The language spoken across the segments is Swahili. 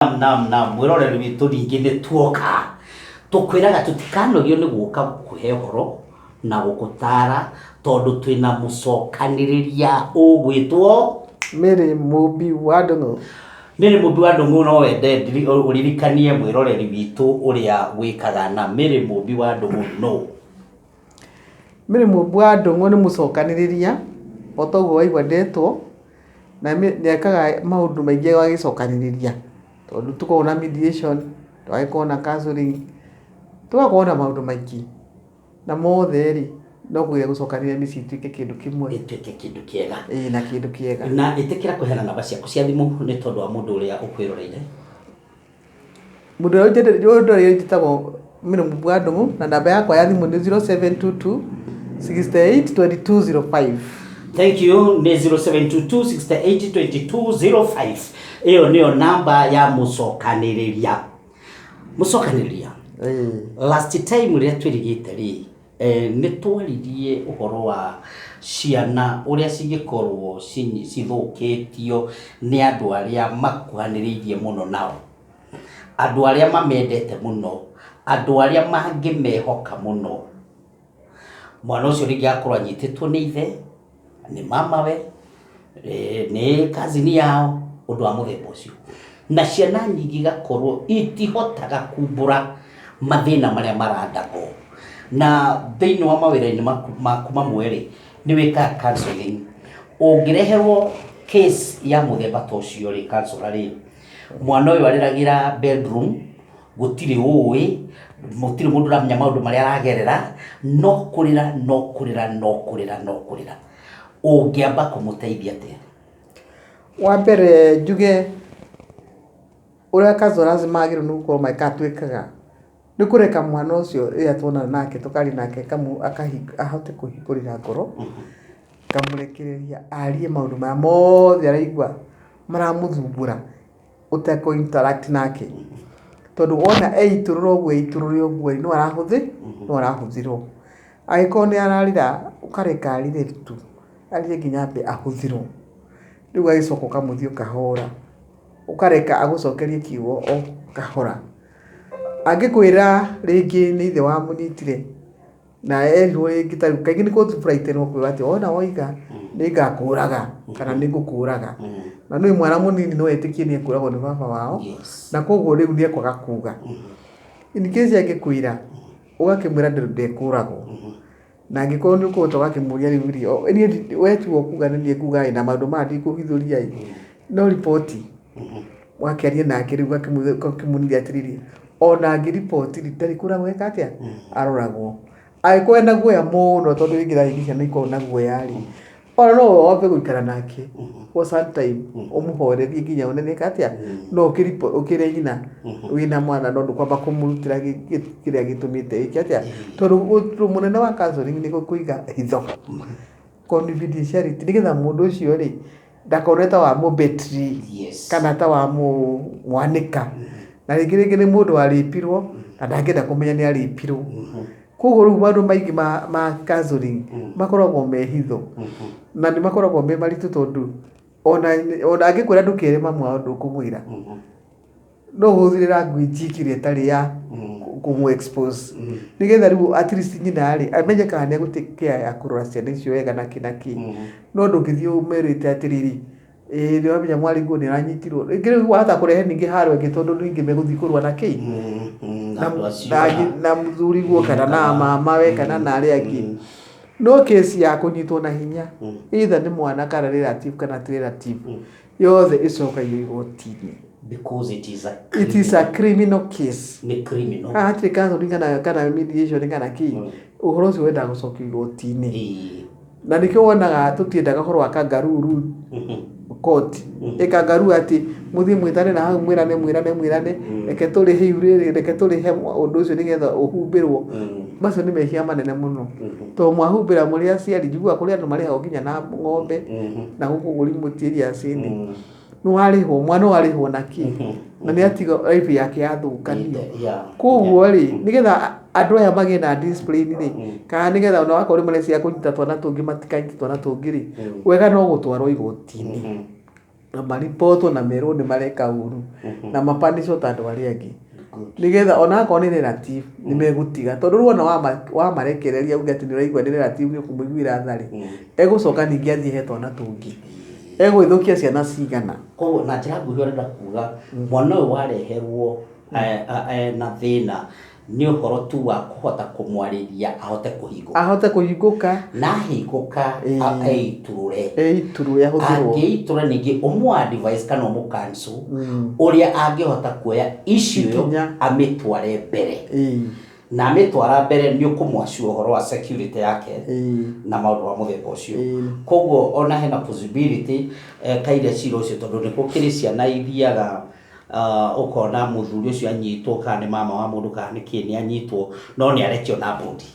Nam mwiroreri witu ringi ni tuoka tukwiraga tutikanogio ni guka kuhe horo na gukutara tondu twina mucokaniriria ugwitwo Mary Mubi wa Ndung'u. Mary Mubi wa Ndung'u no wende uririkanie mwiroreri witu uria wikaga na Mary Mubi wa Ndung'u no. Mary Mubi wa Ndung'u ni mucokaniriria otoguo waigua ndetwo na niekaga maundu maingi wa gicokaniriria tondu tukoragwo na mediation, tugakorwo na counseling, tugakorwo na maundu maingi na mothe ri no kugeria gucokaniriria micii ituike kindu kimwe, ituike kindu kiega na kindu kiega na itikira kuheana namba ciaku cia thimu ni tondu wa mundu uria ukwiroreire. Mundu uria njitagwo Mary Mubi wa Ndung'u na namba yakwa ya thimu ni 0722 68 2205. Thank you. Ni 0722682205. Iyo niyo namba ya mucokaniriria. Mucokaniriria. Last time ria twirigite ri ni twaririe uhoro wa ciana uria cigikorwo cithukitio ni andu aria makuhaniririe muno nao. Andu aria mamendete muno, andu aria mangimehoka muno. Mwana ucio ringi akorwo anyititwo ni ithe, ni mama we, ni kazini yao, undu wa muthemba ucio. Na ciana nyingi gakorwo itihotaga kumbura mathina maria marandago. Na thiini wa mawira-ini maku mamwe ni wika counseling. Ungireherwo case ya muthemba ta ucio ri counselor ri, mwana uyu ariragira bedroom, gutiri uwi, mutiri mundu uramenya maundu maria aragerera, no kurira ungiamba kumuteithia atia? Wa mbere njuge uria counselors magirwo ni gukorwo makatwikaga ni kureka mwana ucio ria tuonana nake tukari nake ahote kuhingurira ngoro, kamurekereria arie maundu maya mothe araigua maramuthumbura uteko interact nake tondu wona eiturura uguo no arahuthirwo agiko ni ararira ukareka arire tu arire nginya mbe ahuthirwo riu agicoka ukamuthio kahora ukareka agucokerie kiugo o kahora. Angikwira ringi ni ithe wa munyitire na erwo ringi ta kaingi ni ko frightened okwiwa ati ona oiga ni ngakuraga kana ni ngukuraga na no mwana munini no etikie ni akuragwo ni baba wao na koguo riu ni ekwaga kuga in case angikwira ugakimwira ndekuragwo na angikorwo ni ukuhota ugakimuria riu ri wetu kuga ni kuga ina maundu ma ndikuhithuria no report wakiaria nake riu ugakimuniria atiriri ona ngiripoti ritari kuragwo ekatia aroragwo aikwenda guoya muno tondu ringira higisha ni ikona guoya ri ona no wabe guikara nake for some time umuhorerie nginya unene katia no ukire nyina wina mwana no kwamba kumurutira kiria gitumite ikatia tondu munene wa counseling ni kuiga hitho confidentiality nigetha mundu ucio ri ndakoreta wa mubetri kana ta wa mwanika na ringi ni mundu waripirwo na ndangenda kumenya ni aripirwo koguo riu maundu maingi ma counseling makoragwo me hitho na ni makoragwo me maritu tondu ona angikwira ndukire mamu wao ndukumwira no huthire language ikiria tari ya kumu expose nigetha riu at least nyina ri amenye kana ni gutikea ya kurora ciana icio wega na kinaki no ndungithio umerite atiriri ni wamenya mwari ngo ni aranyitirwo ringi riu wahota kurehe ningi haro ingi tondu ningi meguthi kurwa na kii na muthuri guo kana na mama we kana na aria angi no case ya kunyitwo na hinya either ni mwana kana relative kana relative yothe icokagio igoti-ini because it is a criminal case. Ni criminal hatiri counseling kana mediation kana kii uhoro ucio wenda gucokio igoti-ini na nikio wonaga tutiendaga horo wa kangaruru court kangaruru ati muthie mwitane na hau mwirane reke turihe undu ucio nigetha uhumbirwo macio ni mehia manene muno to mwahumbira muri aciari njigua kuri andu mariho nginya na ng'ombe na gukuguri mutieri acini no warihwo mwana warihwo na ki na ni atigo life yake yathukanio koguo ri nigetha andu aya magina na discipline ri kana nigetha ona wakorwo mare cia kunyita twana tungi matikanyita twana tungi ri wega no gutwarwo igoti-ini na maripoto na merwo nĩ mareka uru na mapanisho tandũ arĩa angĩ nigetha ona akorwo nĩ relative nĩ megũtiga tondũ ruona wa marekereria uge atĩ nĩ ũraigua nĩ relative nĩ kũmũiguĩra tharĩ egũcoka ningĩ athiĩ he twana tũngĩ egwĩthũkia ciana cigana koguo na njĩra nguhĩ ũrenda kuga mwana ũyũ wareherwo na thĩna nĩ ũhoro tu wa kũhota kũmwarĩria ahote kũhingũka na ahingũka eiturũre ahũthĩrwo angĩiturũra ningĩ ũmũ-advise kana ũmũ-cancel ũrĩa angĩhota kuoya issue amĩtware mbere na amĩtwara mbere nĩ ũkũmwacia ũhoro wa security yake na maũndũ wa mũthemba ũcio koguo ona hena possibility kaire cira ũcio tondũ nĩ gũkĩrĩ ciana ithiaga ukona muthuri ucio anyitwo kana nĩ mama wa mundu kana nĩ kĩĩ nĩ anyitwo no nĩ arekio na bodi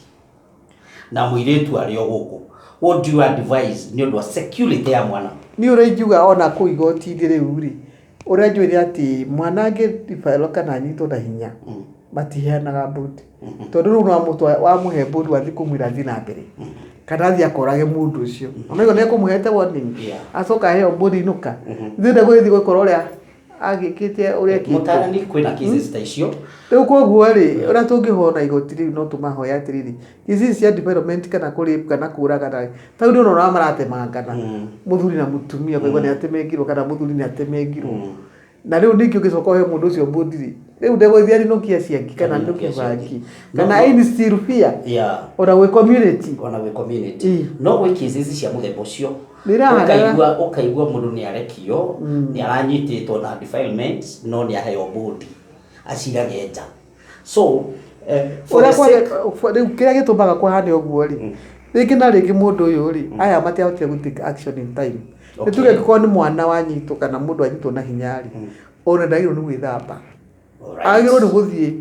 na mũirĩtu arĩ o gũkũ what do you advise nĩ ũndũ wa security ya mwana nĩ ũrĩngiuga ona kũ igoti-inĩ rĩu rĩ ũranjũria atĩ mwana angĩdifailo kana anyitwo na hinya matiheanaga bodi tondũ rĩu no mũtwe wa mũhe bodi wathi kũmwĩra thiĩ na mbere kana thiĩ akorage mũndũ ũcio ona nĩ ekũmũhete warning acoka heo bodi inuka thĩnda gũthiĩ gũkorwo ũrĩa agĩkĩte ũrĩa kĩto mũtarani kwĩna cases ta icio rĩu koguo rĩ ũrĩa tũngĩhona igoti rĩu no tũmahoya atĩrĩrĩ cases cia development kana kũrĩp kana kũragana tondũ nĩ ona maratemangana mũthuri na mũtumia kwa nĩ atemengirwo kana mũthuri nĩ atemengirwo na rĩu ningĩ ũgĩcoka he mũndũ ũcio bodi rĩu ndegũthiĩ ari nokia ciaki kana nokia baki kana instill fear ona gwĩ community no gwĩ cases cia mũthemba ũcio ukaigua mundu nĩ arekio nĩ aranyitĩtwo na defilement no nĩ aheo bodi acirage nja so kĩrĩa gĩtũmaga kwahane ũguo rĩ rĩngĩ na rĩngĩ mũndũ ũyũ rĩ aya matiahotire gũtake action in time nĩ tuge angĩkorwo nĩ mwana wanyitwo kana mũndũ anyitwo na hinya rĩ ona ndagĩrĩirwo nĩ gwĩthamba agĩrĩirwo nĩ gũthiĩ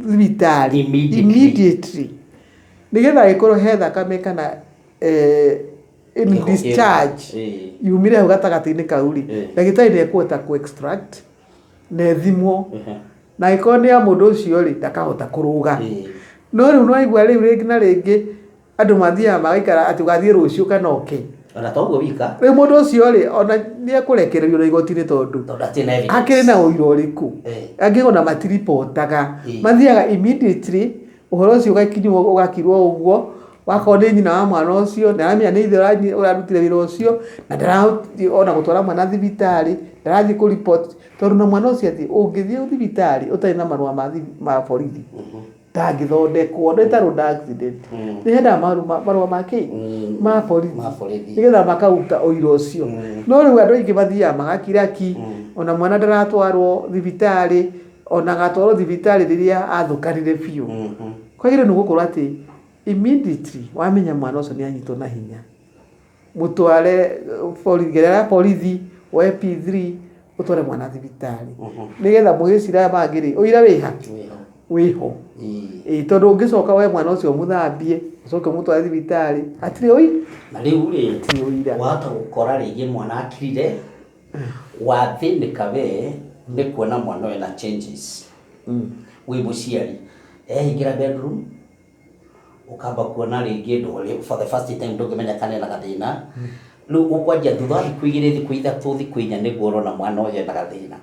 thibitarĩ immediately nĩgetha agĩkorwo he thakame kana in discharge yumire hau gatagatĩ-inĩ kau rĩ ndagĩtarĩ nĩ ekũhota kũ extract na thimwo na ĩkorwo nĩ ya mũndũ ũcio rĩ ndakahota kũrũga no rĩu no aigua rĩu rĩngĩ na rĩngĩ andũ mathiaga magaikara atĩ ũgathiĩ rũciũ kana oke ona toguo wika rĩu mũndũ ũcio rĩ ona nĩ ekũrekererio na igoti-inĩ tondũ akĩrĩ na ũira ũrĩkũ angĩ ona matiripotaga mathiaga immediately ũhoro ũcio ũgakirwo ũguo wakorwo nĩ nyina wa mwana ũcio ndaramenya nĩ ithe ũrarutire wĩra ũcio na ndarathiĩ ona gũtwara mwana thibitarĩ ndarathiĩ kũ report tondũ na mwana ũcio atĩ ũngĩthiĩ thibitarĩ ũtarĩ na marũa ma borithi ndangĩthondekwo nĩ road accident nĩ hendaga marũa ma borithi nĩgetha makaruta ũira ũcio no rĩu andũ aingĩ mathiaga magakira ki ona mwana ndaratwarwo thibitarĩ ona gatwarwo thibitarĩ rĩrĩa athũkanire biũ kwagĩrĩirwo nĩ gũkorwo atĩ immediately wamenya mwana ũcio nĩ anyitwo na hinya mũtware borithi wa P3 ũtware mwana thibitarĩ nĩgetha mũgĩcira mangĩrĩ ũira wĩho tondũ ũngĩcoka we mwana ũcio mũthambie ũcoke mũtware thibitarĩ hatirĩ ũira na rĩu rĩ wahota gũkora rĩngĩ mwana akirire wathĩnĩka we nĩ kuona mwana wena changes wĩ mũciari ehingĩra bedroom ukamba kuona rĩngĩ ndũrĩ for the first time ndũngĩmenya kana ena gathĩna rĩu ũkwanjia thutha wa thikũ igĩrĩ thikũ ithatũ thikũ inya nĩguo ũrona mwana ũyũ ena gathĩna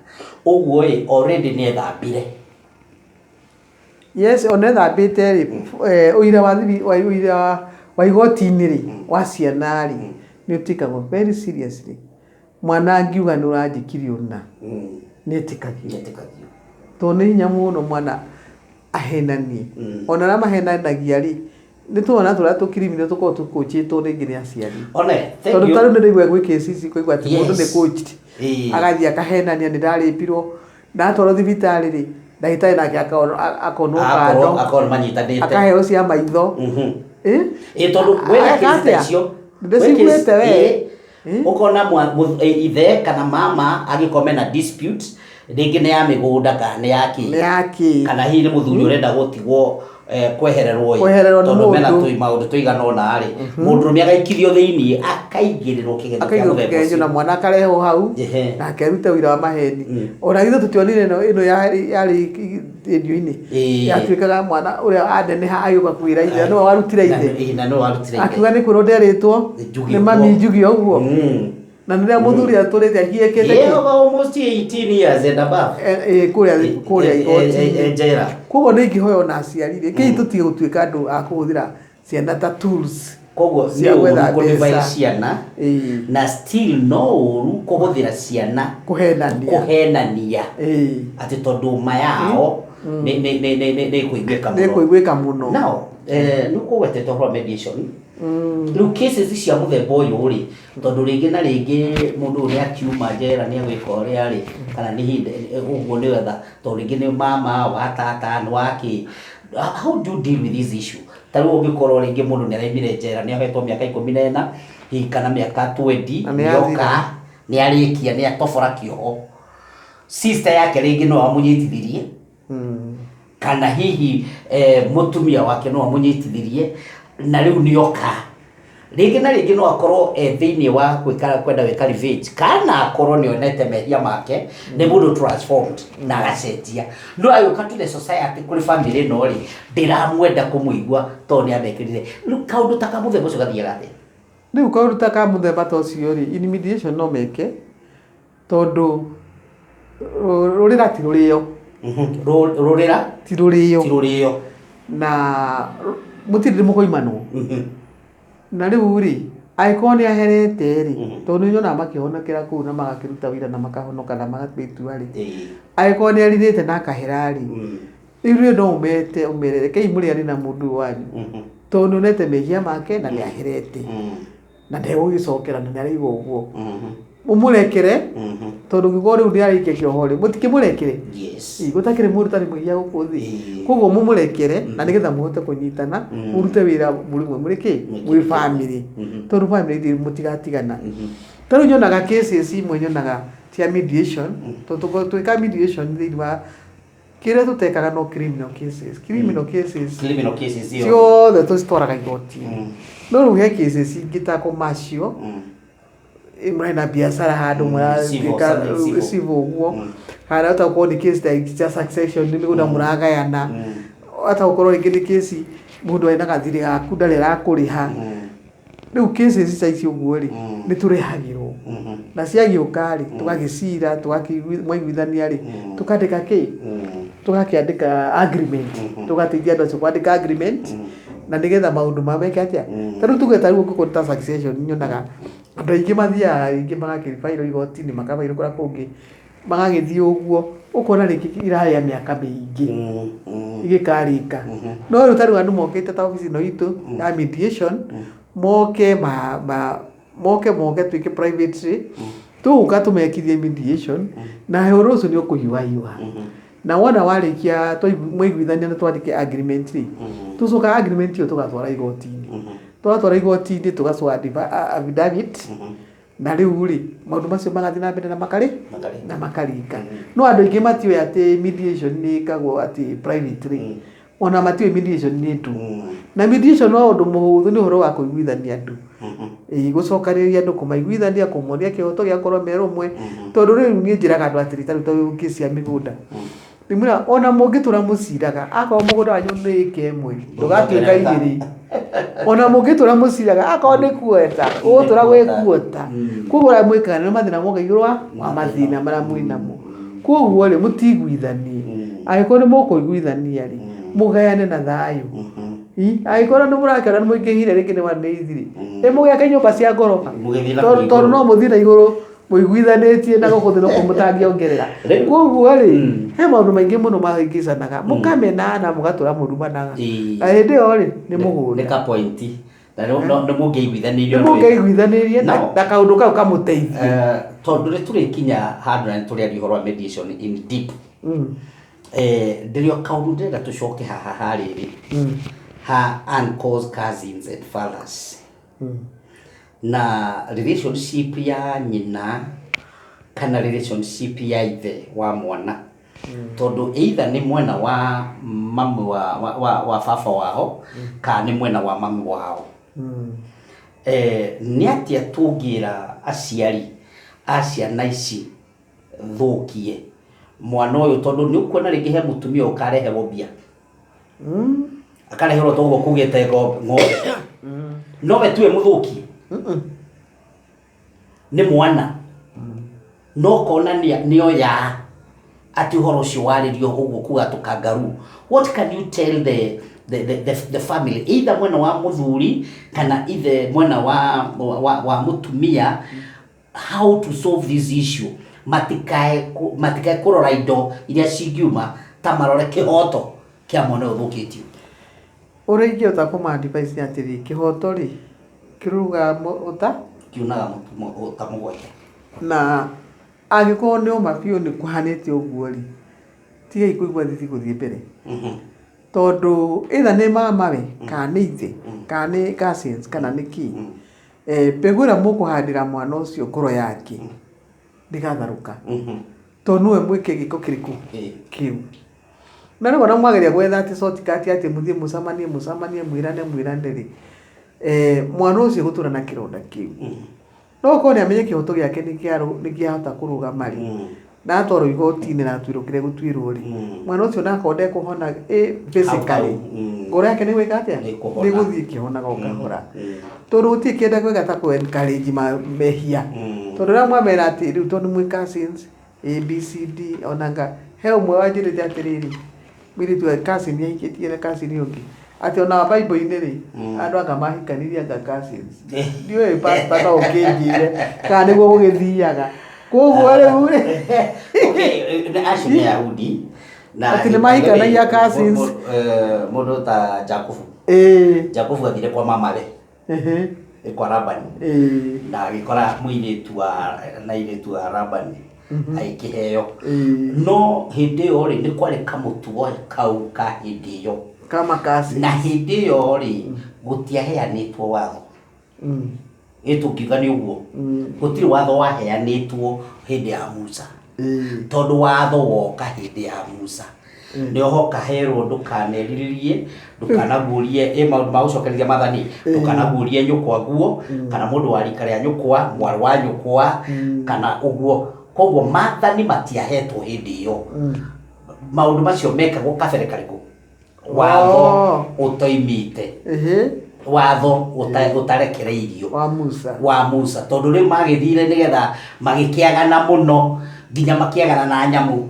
ũguo ĩ already nĩ ethambire yes ona ethambĩte rĩ ũira wa igoti-inĩ rĩ wa ciana rĩ nĩ ũtikagwo very seriously mwana angiuga nĩ ũranjikirio na nĩ etĩkagio tondũ nĩ hinya mũno mwana ahenanie ona na mahenanagia rĩ nĩ tuona tũrĩa tũkirimire tũkorwo tũkũnjĩtwo rĩngĩ nĩ aciari tondũ tarĩu nĩ rĩigua gwĩ cases kũigua atĩ mũndũ nĩ coached agathiĩ akahenania nĩ ndarĩpirwo na atwarwo thibitarĩ rĩ ndagĩtarĩ nake akonwo kando akaheo cia maitho tondũ wĩna cases ta icio ndĩciguĩte we ũkona ithe kana mama agĩkorwo mena dispute rĩngĩ nĩ ya mĩgũnda kana nĩ yaki kana hihi nĩ mũthuri ũrenda gũtigwo kwehererwo tondũ mena maũndũ tũigana ũna rĩ mũndũrũme agaikithio thĩinĩ akaingĩrĩrwo kĩgerio na mwana akarehwo hau na akerute ũira wa maheni ona githĩ tũtionire ĩno yarĩ radio-inĩ yatuĩkaga mwana ũrĩa aneneha agĩũka kwĩra ithe nĩwe warutire ithe akiuga nĩ kwĩrwo nderĩtwo nĩ mami Njũgĩ ũguo na nä rä a må thuri atå yeah, almost 18 years and above kå igoti njera. Koguo nä ingä hoya ona aciari rä kä tå gå tuä ka andå a kå hå thä ra ciana ta tools koguo nä å ru kå divide ciana na still no å ru kå hå thä ra ciana kå henania atä tondå ma yao nä kå iguä ka må no nao nä kå gwetete å horo mediation rä u cases cia må themba å yå rä tondå rä ngä na rä ngä må ndå nä akiuma njera nä agwä ka å rä arä kana nä hinda å guo nä wetha tondå rä ngä nä mama wa tata nä wakä how do you deal with this issue tarä u å ngä korwo rä ngä må ndå nä araimire njera nä ahetwo mä aka 14 hihi kana mä aka 20 nä oka nä arä kia nä atobora kä oho sister yake rä ngä no amå nyitithirie kana hihi mutumia wake no amå nyitithirie na rä u nä oka rä ngä na rä ngä no akorwo thä-inä wa kwenda gwä ka revenge kana akorwo nä onete mehia make nä må ndå transformed na agacenjia no agä ka to the society kå rä family no rä ndä ramwenda kå må igua tondå nä amekä rire rä u kaå ndå ta kamå themba å cio gathiaga atä rä u kaå ndå ta ka må themba ta å cio rä intimidation no meke tondå rå rä ra ti rå rä o rå rä ra ti rå rä o na må tirä ndä må koimanwo na rä u rä angä korwo nä aherete rä tondå nä nyonaga makä honokera kå u na magakä ruta wä ra na makahonoka na magatå itua rä angä korwo nä arirä te na akahera rä rä u rä no å mete å merere kei må rä anä na må ndå wanyu tondå nä onete mehia make na nä aherete na ndegå gä cokera na nä araigua å guo må må rekere tondå ngä korwo rä u nä araikia kä oho rä må tikä må rekere gå takä rä må rutarä må hia gå kå thä koguo må må rekere na nä getha må hote kå nyitana må rute wä ra må rä mwe må rä kä mwä bamä tondå bamä rä må tigatigana ta rä u nyonaga cases imwe nyonaga cia mediation tondå twä ka mediation thä inä wa kä rä a tå tekaga no criminal cases ciothe tå citwaraga igoti no rä u he cases ingä ta kå macio mwe na biashara handå mwaika civil guo hara hata ukorwo nä case ta succession nä gå na må ragayana hata ukorwo rä ngä nä case må ndå ena gathirä gaku ndarä rakå rä ha rä u cases ta ici å guo rä nä tå rehagä rwo na ciagä å ka rä tå gagä cira mwaiguithania rä tå kandä ka kä tå gakä andä ka agreement tå gateithia andå acio kwandä ka agreement na nä getha maå ndå mameke atä ta rä u tuge tarä u ngå ta succession nyonaga andå aingä mathiaga rĩngĩ magakĩbairwo igoti-inĩ makabairwo kũrĩa kũngĩ magagĩthiĩ ũguo ũkona rĩngĩ irarĩa mĩaka mĩingĩ igĩkarĩka no rĩu tarĩu andũ mokĩte ta obici ĩno itũ ya mediation moke tuĩke private tũgũka tũmekithie mediation na ũhoro ũcio nĩ ũkũhiũha na wona warĩkia mwaiguithania na twandĩke agreement rĩ tũcokaga agreement ĩyo tũgatwara igoti-inĩ twatwara igoti-inĩ tũgacoka affidavit na rä u rä maå ndå macio magathiĩ na mbere na makaringa no andå aingä matiå atä mediation nä kagwo atä private rä ona matiå mediation nä ndu na mediation no å ndå må hå thå nä å horo wa kå iguithania andå gå cokanä rä ria andå kå maiguithania kå monia kä hoto gä akorwo me rå mwe tondå rä u niä njä raga andå atä rä tarä u ngä cia mä gå nda nä ona må ngä tå ra må ciraga akorwo må gå nda wanyu nä kä mwe ndå gatuä ka igä rä ona må ngä tå ra må ciraga akorwo nä kuota å gå tå ra gwä kuota koguo ra mwä kaga nä mathä na moka igå rå wa mathä na marä a mwä namo koguo rä må tiguithanie angä korwo nä må kå iguithania rä må gayane na thayå angä korwo nä må rakäona nä må ingä hire rä ngä nä wanä ithirä ä må gä ake nyå mba cia ngoroba tondå no må thiä na igå rå må iguithanätie na gå kå thä no kå må tangiongerera koguo rä he maå ndå maingä må no mahingä canaga må kamena na må gatå ra må rumanaga hä ndä ä yo rä nä må gå nä må ngä iguithanä na kaå ndå kau kamå teithie tondå rä tå rä kinya handå na nä tå rä aria å horo wa mediation in deep ndä rä o kaå ndå ndärenda tå coke haha harä rä ha uncles, cousins and fathers na relationship ya nyina kana relationship ya ithe wa mwana tondu either ni mwena wa mamu wa baba wao kana ni mwena wa mamu wao ni atia tungira aciari a ciana ici thukie mwana uyu tondu ni ukuona ringi he mutumia ukareherwo mbia akareherwo toguo kugite ng'ombe no we tuwe muthukie nĩ mwana no kona nĩo ya ati horo ũcio warĩrio ũguo kuga tũkangaru. What can you tell the family either mwena wa mũthuri kana either mwena wa mũtumia how to solve this issue matikae kũrora indo iria cingiuma ta marore kĩhoto kĩa mwana ũthũkĩtio? Ũrĩa ingĩhota kũma-advise nĩ atĩrĩ, kĩhoto rĩ kĩruga kiunaga ta mũgwanja, na angĩkorwo nĩ ũma biũ nĩ kũhanĩte ũguo rĩ tigai kũigua thithi gũthiĩ mbere. Tondũ either nĩ mamawe kana nĩ ithe kana nĩ cousins kana nĩ kĩ, mbegũ ĩrĩa mũkũhandĩra mwana ũcio ngoro yake ndĩgatharũka tondũ nĩwe mwĩke gĩko kĩrĩkũ kĩu. Na rĩu ona mwageria gwetha atĩ shortcut atĩ mũthiĩ mũcamanie mwĩrane rĩ, mwana ũcio gũtũra na kĩronda kĩu. No ũkorwo nĩ amenye kĩhoto gĩake nĩ kĩahota kũrũgama rĩ, na atwarwo igoti-inĩ na atuĩrwo kĩrĩa gũtuĩrwo rĩ, mwana ũcio nakorwo ndekũhona basically ngoro yake nĩ gwĩka atĩa, nĩ gũthiĩ kĩhonaga o kahora. Tondũ gũtirĩ kĩndũ gwĩka ta kũ-encourage mehia. Tondũ rĩrĩa mwamera atĩ rĩu tondũ mwĩ cousins ABCD onanga he ũmwe wanjĩrĩte atĩrĩrĩ, mũirĩtu wa cousin ahikĩtie na cousin ũngĩ atĩ ona Bible-inĩ rĩ andũ anga mahikanirie anga cousins. Ndiũĩ pastor no ũkĩnjĩre kana nĩguo gũgĩthiaga. Koguo rĩu rĩ acio nĩ Ayahudi na atĩ nĩ mahikanagia cousins. Mũndũ ta Jacob athire kwa mamawe kwa Labani na agĩkora mũirĩtu wa Labani aikĩheo. No hĩndĩ ĩyo rĩ nĩ kwarĩ kamũtugo kau ka hĩndĩ ĩyo kama cousins, na hĩndĩ ĩyo rĩ gũtiaheanĩtwo watho. Tũngiuga nĩ ũguo gũtirĩ watho waheanĩtwo hĩndĩ ya Musa, tondũ watho woka hĩndĩ ya Musa nĩho hoka herwo ndũkanerirĩrie, ndũkanaguũrie maũndũ ma gũcokerithia mathani, ndũkanaguũrie nyũkwa nguo kana mũndũ wa rika rĩa nyũkwa, mwarĩ wa nyũkwa kana ũguo. Koguo mathani matiahetwo hĩndĩ ĩyo. Maũndũ macio mekagwo kabere karĩkũ? Watho ũtoimĩte, watho ũtarekereirio wa Musa. Tondũ rĩu magĩthire nĩgetha magĩkĩagana mũno nginya makĩagana na nyamũ.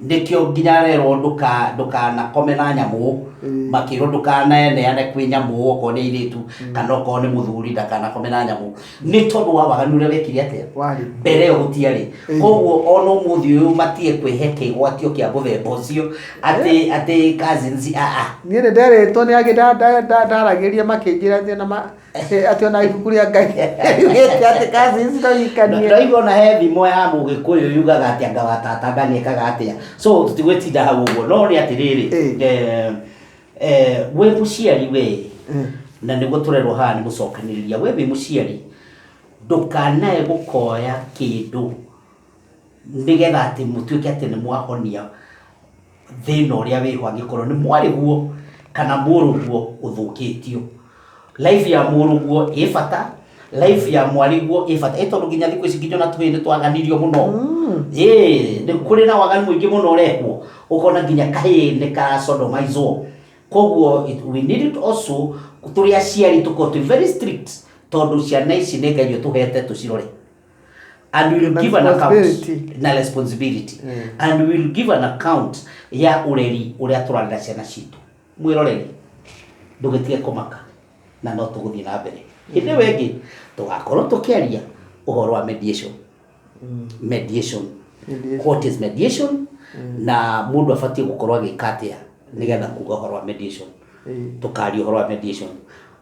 Nĩkĩo nginya rerwo ndũkanakome na nyamũ, makĩrwo ndũkananeane kwĩ nyamũ okorwo nĩ airĩtu kana okorwo nĩ mũthuri ndakanakome na nyamũ. Nĩ tondũ wa waganu ũrĩa wekire atĩa mbere ĩyo gũtiarĩ. Koguo ona ũmũthĩ ũyũ matige kwĩhe kĩgwatio kĩa mũthemba ũcio atĩ cousins niĩ nĩ nderĩtwo nĩ ndaragĩria makĩnjĩra atĩ ona ibuku rĩa Ngai yugĩte atĩ cousins no yikanie. Ndoigua ona he thimo ya Mũgĩkũyũ yugaga atĩ anga wa tata nganiekaga atĩa. So tũtigwĩtinda hau ũguo, no nĩ atĩrĩrĩ wĩ mũciari we na nĩguo tũrerwo haha nĩ mũcokanĩrĩria. We wĩ mũciari ndũkanae gũkoya kĩndũ nĩgetha atĩ mũtuĩke atĩ nĩ mwahonia thĩna ũrĩa wĩho angĩkorwo nĩ mwarĩguo kana mũrũguo ũthũkĩtio. Life ya mũrũguo ĩ bata, life ya mwarĩguo ĩ bata. Tondũ nginya thikũ ici nginya tũhĩ nĩ twaganirio mũno. Nĩ kũrĩ na waganu mũingĩ mũno ũrekwo ũkona nginya kahĩĩ nĩ karasodomizwo. Koguo we need it also tũrĩ aciari tũkorwo twĩ very strict tondũ ciana ici nĩ Ngai ũtũhete tũcirore. And we will give an account na responsibility and we will give an account ya ũreri ũrĩa tũrarera ciana citũ. Mwĩroreri ndũgĩtige kũmaka na no tũgũthiĩ na mbere. Hĩndĩ ĩyo ĩngĩ tũgakorwo tũkĩaria ũhoro wa mediation. What is mediation na mũndũ abatiĩ gũkorwo agĩka atĩa nĩgetha kuga ũhoro wa mediation. Tũkaria ũhoro wa mediation.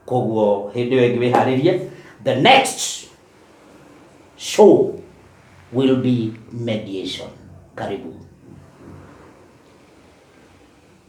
Koguo hĩndĩ ĩyo ĩngĩ wĩharĩrie. The next show will be mediation. Karibu.